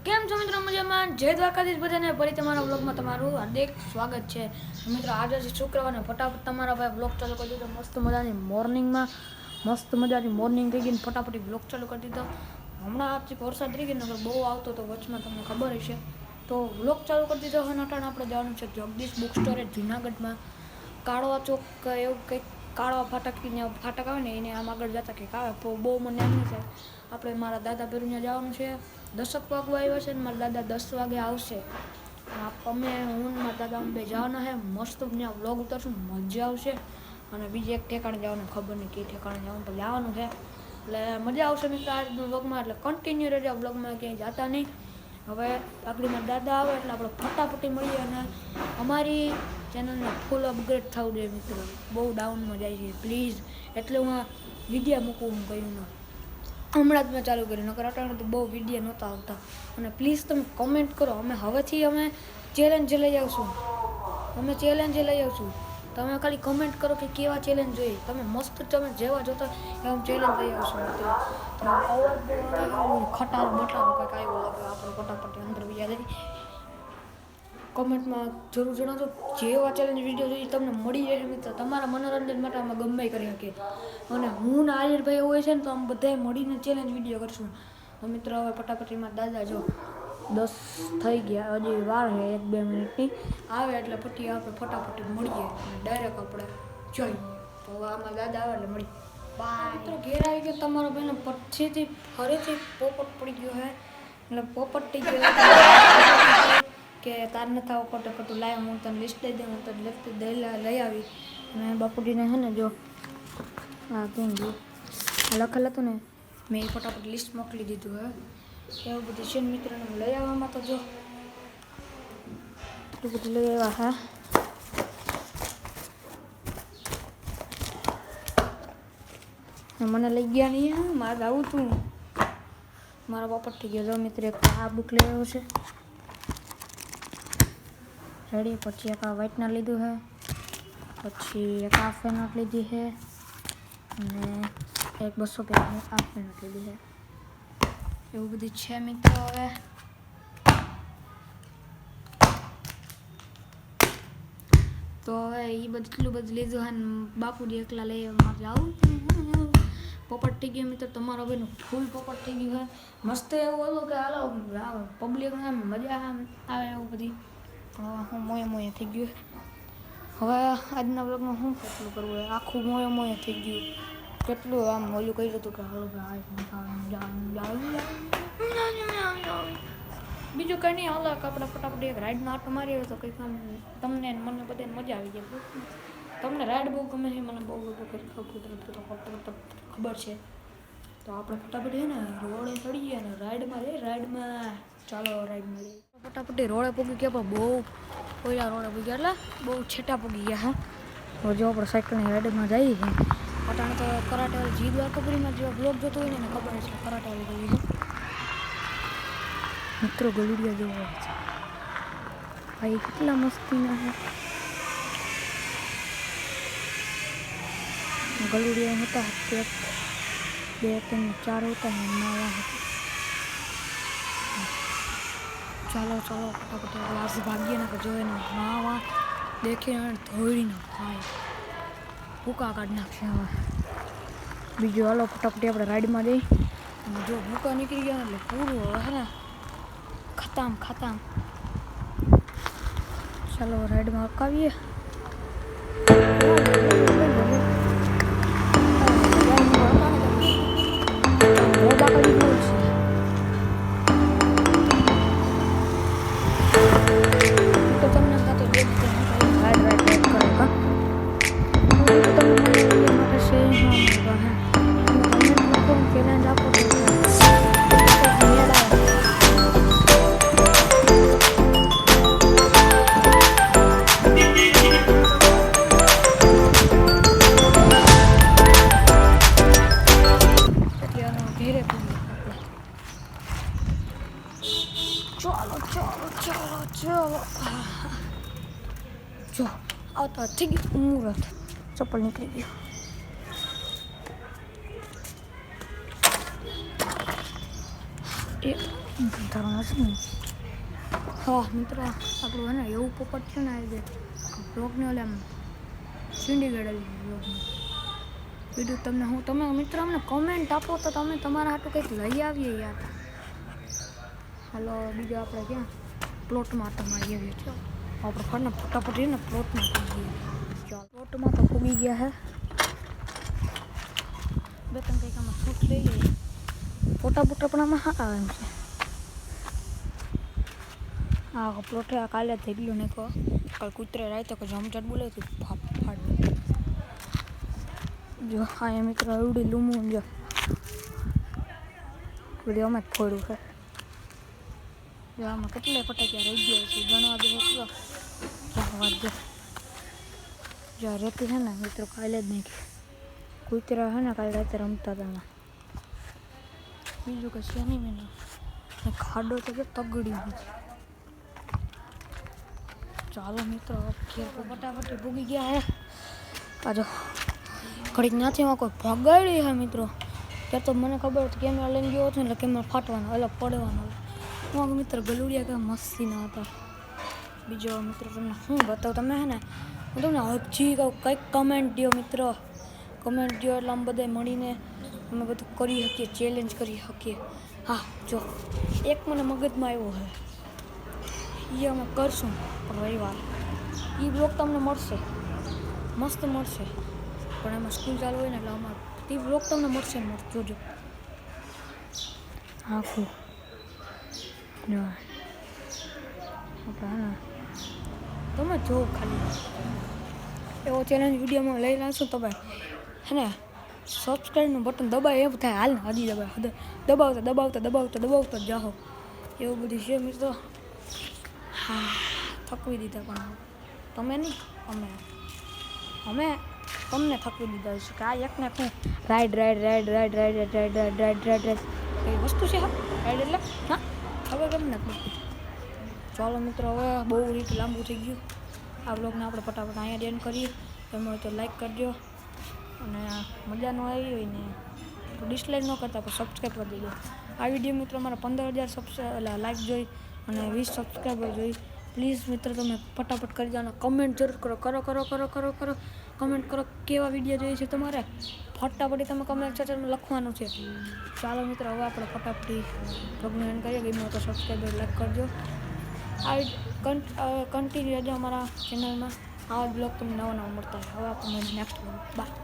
કેમ છો મિત્રો? મજામાં? જય દ્વારકાધીશ બધાને ફરી તમારા વ્લોગમાં તમારું હાર્દિક સ્વાગત છે મિત્રો. આજે શુક્રવારને ફટાફટ તમારા ભાઈ વ્લોગ ચાલુ કરી દીધો. મસ્ત મજાની મોર્નિંગ થઈ ગઈ ને ફટાફટ વ્લોગ ચાલુ કરી દીધો. હમણાં આજથી વરસાદ થઈ ગયો નગર બહુ આવતો તો વચમાં તમને ખબર હશે, તો વ્લોગ ચાલુ કરી દીધો. હવે અટાણે આપણે જવાનું છે જગદીશ બુક સ્ટોરે જુનાગઢમાં, કાળવા ચોક એવું કંઈક કાળવા ફાટક આવે ને એને આમ આગળ જતા કંઈક આવે. બહુ મને એમ નહીં થાય. આપણે મારા દાદા ભેરું ત્યાં જવાનું છે. 10 વાગવા આવ્યા છે ને મારા દાદા 10 વાગે આવશે. અમે હું મારા દાદા અમે બે જવાના છે. મસ્ત ત્યાં વ્લોગ ઉતારશું, મજા આવશે. અને બીજે એક ઠેકાણે જવાનું, ખબર નહીં કઈ ઠેકાણે જવાનું, તો જવાનું છે એટલે મજા આવશે મિત્રો આજના વ્લોગમાં. એટલે કન્ટિન્યુ રહેજો વ્લોગમાં, ક્યાંય જતા નહીં. હવે આગળ મારા દાદા આવે એટલે આપણે ફટાફટી મળીએ. અને અમારી ચેનલને ફૂલ અપગ્રેડ થવું જોઈએ મિત્રો, બહુ ડાઉનમાં જાય છે પ્લીઝ. એટલે હું આ વિડીયો મૂકું હું કહ્યું ના, હમણાં જ મેં ચાલુ કર્યું, નકર અટાણે તો બહુ વિડીયો નહોતા આવતા. અને પ્લીઝ તમે કોમેન્ટ કરો. હવેથી અમે ચેલેન્જ લઈ આવશું. તમે ખાલી કમેન્ટ કરો કે કેવા ચેલેન્જ જોઈએ. તમે મસ્ત તમે જેવા જોતા એવા ચેલેન્જ લઈ આવશું મિત્રો. અવાજ ખટારો બટારો કંઈક આવ્યો લાગે, આપણે ફટાફટ અંદર બીજા જઈ કોમેન્ટમાં જરૂર જણાવજો. જેવા ચેલેન્જ વિડીયો જોઈએ તમને મળી જશે મિત્રો. તમારા મનોરંજન માટે અમે ગમે કરી શકીએ. અને હું ને આર્યભાઈ હોય છે ને તો અમે બધાએ મળીને ચેલેન્જ વિડીયો કરશું. તો મિત્રો હવે ફટાફટીમાં દાદા જો 10 થઈ ગયા, હજી વાર છે 1-2 મિનિટની. આવે એટલે પછી આપણે ફટાફટી મળીએ અને ડાયરેક્ટ આપણે જઈએ. તો હવે આમાં દાદા આવે એટલે મળીએ. બાય મિત્રો. ઘેર આવી ગયો તમારો ભાઈને પછીથી ફરીથી પોપટ પડી ગયો છે. એટલે પોપટ થઈ ગયો કે તાર નથી આવો ખોટું લાવ, હું તને લિસ્ટ દઈ દઉં, હું તને લિસ્ટ લઈ આવી. અને બાપુજીને છે ને જો હા કેમ ગયું લખેલ હતું ને, મેં ફટાફટ લિસ્ટ મોકલી દીધું હે. એવું બધું છે મિત્રોને લઈ આવવામાં તો જો એટલું બધું લઈ આવ્યા હા. મને લઈ ગયા નહીં, મારે આવું તું મારા પોપટ થઈ ગયો. જો મિત્ર એક આ બુક લઈ આવ્યો છે રેડી. પછી એક આ વ્હાઇટનર લીધું છે, પછી એક આ ફેનટ લીધી છે, અને એક 200 રૂપિયાની આ ફેનટ લીધી છે. એવું બધું છે મિત્રો. હવે તો હવે એ બધું એટલું બધું લીધું છે ને બાપુજી એકલા લઈ મારે જાવું. પોપટ થઈ ગયો મિત્રો, તમારો ભાઈનું ફૂલ પોપટ થઈ ગયું છે. મસ્ત એવું હતું કે હાલો પબ્લિકને મજા આવે એવું બધી. હું મોએ થઈ ગયું. હવે આજના બ્લોગમાં શું કેટલું કરવું હોય, આખું મોએ થઈ ગયું. કેટલું આમ ઓલું કર્યું હતું કે હાલો બીજું કંઈ નહીં. હાલો આપણે ફટાફટ એક રાઈડમાં આટો મારી આવ્યો તો કંઈક આમ તમને મને બધાને મજા આવી જાય. તમને રાઈડ બહુ ગમે છે, મને બહુ ખબર છે. તો આપણે ફટાફટ છે ને રોડે ચડી ગયા ને રાઈડમાં ચાલો રાઈડમાં જઈએ. ફટાફટ રોડે પૂગી ગયા, પણ બહુ ઓલા રોડે પૂગ્યા એટલે બહુ છેટા પૂગી ગયા. હા હવે જો આપણે સાયકલની રાઈડમાં જઈએ છીએ. અટાણે તો કરાટેવાળી જી દ્વારકાપુરીમાં જેવા બ્લોગ જોતો હોય ને ખબર છે કરાટેવાળી ગઈ છે મિત્રો. ગલુડિયા જેવો છે ભાઈ, કેટલા મસ્તીના છે ગલુડિયા હતા. 1 2 3 4 હતા ને નાવા હતા. ચાલો ફટાફટ ગ્લાસ ભાગીએ ને જોઈએ ને નાવા દેખીને ધોઈને ભાઈ ભૂકા કાઢી નાખશે. હવે બીજું હાલો ફટાફટ આપણે રાઈડમાં જઈ. અને જો ભૂકા નીકળી ગયા એટલે પૂરું હવે હે ને ખતમ. ચાલો રાઈડમાં અટકાવીએ. ચાલો જો આવતા થઈ ગયું મુહૂર્ત. ચપ્પલ નીકળી ગયું. ધરણ હશે ને. હા મિત્ર, આપણું હે ને એવું પોપટ છે ને આજે બ્લોગને ઓલે આમ ચીંડી ગળેલી બ્લોગને બીજું તમને હું તમે મિત્ર અમને કમેન્ટ આપો તો તમે તમારા હાટું કંઈક લઈ આવીએ યાર. હાલો બીજું આપણે ક્યાં પ્લોટમાં તમારી આવીએ છીએ આપણે ફરને ફટાફટ ને પ્લોટમાં પૂગી ગયા. ચાલો પ્લોટમાં તો પૂગી ગયા હે. બે ત્રણ કંઈક આમાં શૂટ લઈ લઈએ. ફોટા બોટા પણ આમાં હા આવે એમ છે. હા પ્લોટે કાલે થઈ ગયું ને કહો કાલ કૂતરે રાતે કે જમઝટ બોલે તું ફાટ જો હા એ મિત્ર એવડી લૂમું જો બધી અમે જ ફોડ્યું છે. જો આમાં કેટલાય ફટાક્યા રહી ગયા છે ગણવા દે એટલો ક્યાં વાત જો રહેતી છે ને મિત્રો કાલે જ નહીં કૂતરા છે ને કાલે રાતે રમતા હતા એમાં બીજું કે છે નહીં મેં ખાડો તો કે તગડી નથી. ચાલો મિત્રો ઘેર ફટાફટ ભૂગી ગયા હે. આજો ઘડીક ત્યાંથી એમાં કોઈ ભગાડી હે મિત્રો ત્યાં તો મને ખબર હતી કેમેરા લઈને ગયો હતો ને એટલે કેમેરા ફાટવાનો અલગ પડવાનો એમાં મિત્ર ગલુડિયા કે મસ્તીના હતા. બીજો મિત્રો તમને શું બતાવું તમે હે ને હું તમને હજી કહું કંઈક કમેન્ટ દો મિત્રો કમેન્ટ દો એટલે આમ બધા મળીને અમે બધું કરી શકીએ ચેલેન્જ કરી શકીએ. હા જો એક મને મગજમાં આવ્યો છે એ અમે કરશું પણ રવિવાર એ બ્લોગ તમને મળશે મસ્ત મળશે પણ એમાં સ્કૂલ ચાલુ હોય ને એટલે અમારે એ બ્લોગ તમને મળશે ને જોજો આખું જો આપણે તમે જો ખાલી એવો ચેલેન્જ વિડીયોમાં લઈ લાવશો તો ભાઈ હે ને સબસ્ક્રાઈબનું બટન દબાય એવું થાય હાલ ને હજી દબાવતા જાઓ એવું બધું છે મિત્રો. હા થકવી દીધા પણ તમે નહીં અમે તમને થકવી દીધા છે કે આ એકને શું રાઈડ કઈ વસ્તુ છે હા રાઈડ એટલે હા ખબર કેમ નથી પડતી. ચાલો મિત્રો હવે બહુ રીત લાંબુ થઈ ગયું આ બ્લોગને આપણે ફટાફટ અહીંયા એન્ડ કરીએ. તમે હોય તો લાઈક કરજો અને મજા ન આવી હોય ને તો ડિસલાઈક ન કરતા પણ સબસ્ક્રાઈબ કરી દેજો. આ વિડીયો મિત્રો મારા 15,000 લાઈક જોઈ અને 20 સબસ્ક્રાઈબર જોઈ. પ્લીઝ મિત્રો તમે ફટાફટ કરી દો અને કમેન્ટ જરૂર કરો કમેન્ટ કરો કેવા વિડીયો જોઈએ છે તમારે ફટાફટી તમે કમેન્ટ સેક્શનમાં લખવાનું છે. ચાલો મિત્રો હવે આપણે ફટાફટી બ્લોગને એન્ડ કરીએ. ગમ્યો તો સબસ્ક્રાઈબર લાઈક કરજો. આ કન્ટિન્યુ રહેજો અમારા ચેનલમાં આવા બ્લોગ તમને નવા મળતા હોય. હવે આપણે નેક્સ્ટ બાય.